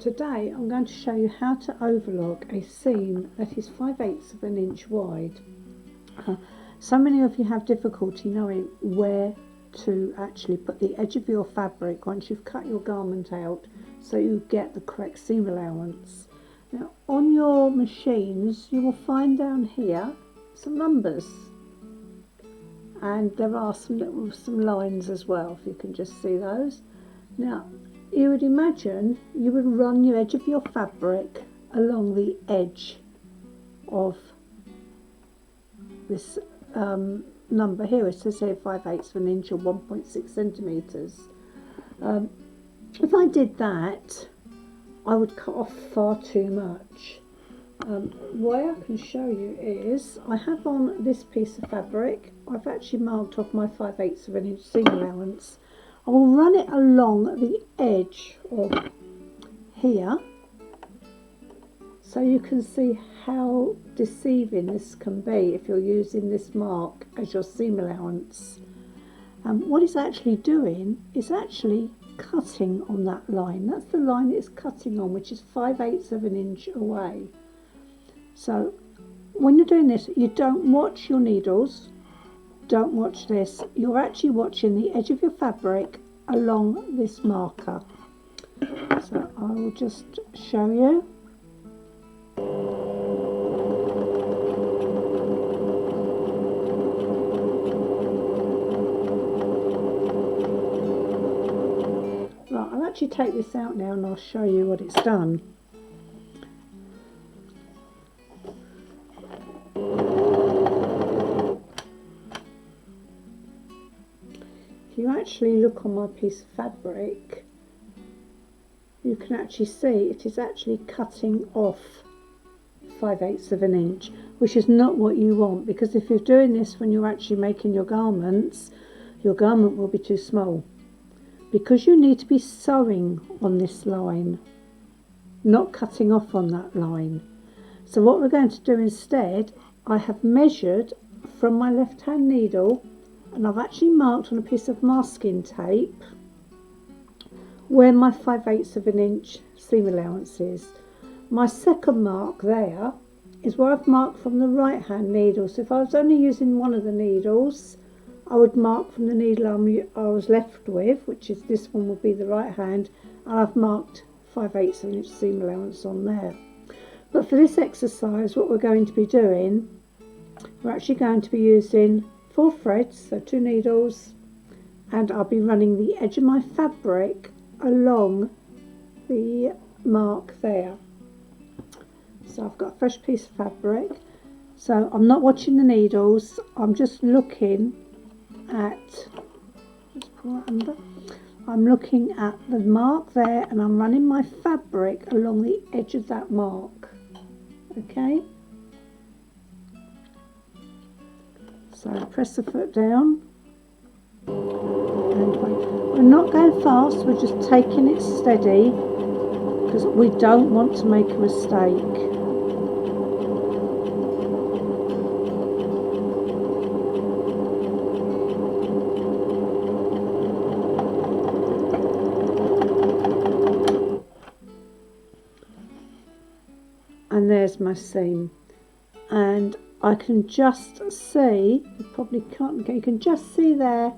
Today I'm going to show you how to overlock a seam that is 5/8 of an inch wide. So many of you have difficulty knowing where to actually put the edge of your fabric once you've cut your garment out so you get the correct seam allowance. Now on your machines you will find down here some numbers, and there are some lines as well, if you can just see those. Now you would imagine you would run your edge of your fabric along the edge of this number here. It says here 5/8 of an inch or 1.6 centimetres. If I did that, I would cut off far too much. What I can show you is I have on this piece of fabric, I've actually marked off my 5/8 of an inch seam allowance. I will run it along the edge of here so you can see how deceiving this can be if you're using this mark as your seam allowance. What it's actually doing is actually cutting on that line. That's the line it's cutting on, which is 5/8 of an inch away. So when you're doing this, you don't watch your needles. Don't watch this. You're actually watching the edge of your fabric along this marker. So I will just show you. Right, I'll actually take this out now and I'll show you what it's done. If you actually look on my piece of fabric, you can actually see it is actually cutting off 5/8 of an inch, which is not what you want, because if you're doing this when you're actually making your garments, your garment will be too small, because you need to be sewing on this line, not cutting off on that line. So what we're going to do instead, I have measured from my left hand needle, and I've actually marked on a piece of masking tape where my 5/8 of an inch seam allowance is. My second mark there is where I've marked from the right hand needle. So if I was only using one of the needles, I would mark from the needle I was left with, which is this one, would be the right hand, and I've marked 5/8 of an inch seam allowance on there. But for this exercise, what we're going to be doing, we're actually going to be using 4 threads, so 2 needles, and I'll be running the edge of my fabric along the mark there. So I've got a fresh piece of fabric, so I'm not watching the needles, I'm just looking at, just pull that under, I'm looking at the mark there and I'm running my fabric along the edge of that mark. Okay, so press the foot down and wait. We're not going fast, we're just taking it steady because we don't want to make a mistake. And there's my seam, and I can just see, you probably can't, you can just see there,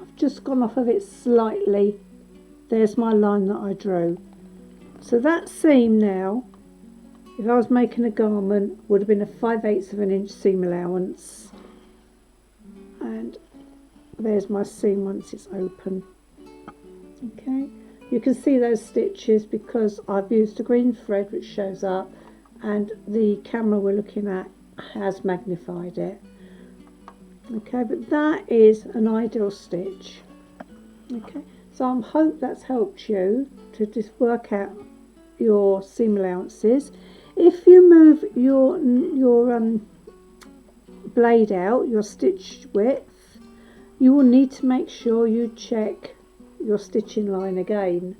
I've just gone off of it slightly. There's my line that I drew. So that seam now, if I was making a garment, would have been a 5/8 of an inch seam allowance. And there's my seam once it's open. Okay, you can see those stitches because I've used a green thread which shows up, and the camera we're looking at has magnified it. Okay, but that is an ideal stitch. Okay, so I hope that's helped you to just work out your seam allowances. If you move your blade out, your stitch width, you will need to make sure you check your stitching line again,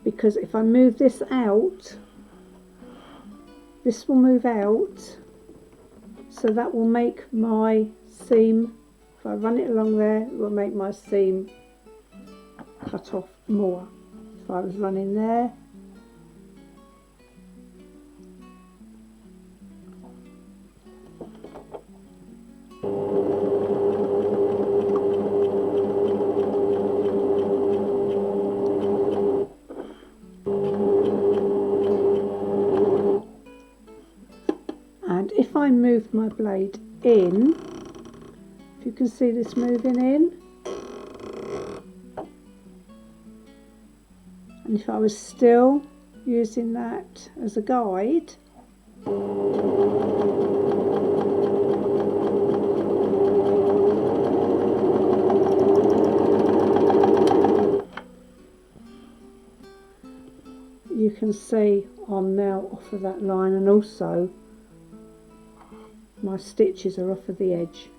because if I move this out, this will move out, so that will make my seam, if I run it along there, it will make my seam cut off more. If I was running there, I moved my blade in, if you can see this moving in, and if I was still using that as a guide, you can see I'm now off of that line, and also my stitches are off of the edge,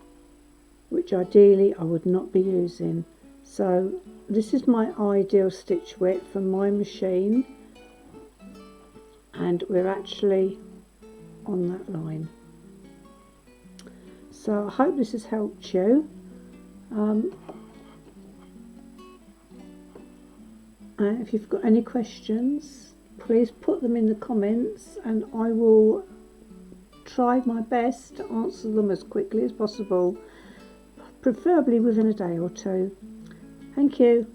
which ideally I would not be using. So this is my ideal stitch width for my machine, and we're actually on that line. So I hope this has helped you. And if you've got any questions, please put them in the comments, and I will try my best to answer them as quickly as possible, preferably within a day or two. Thank you.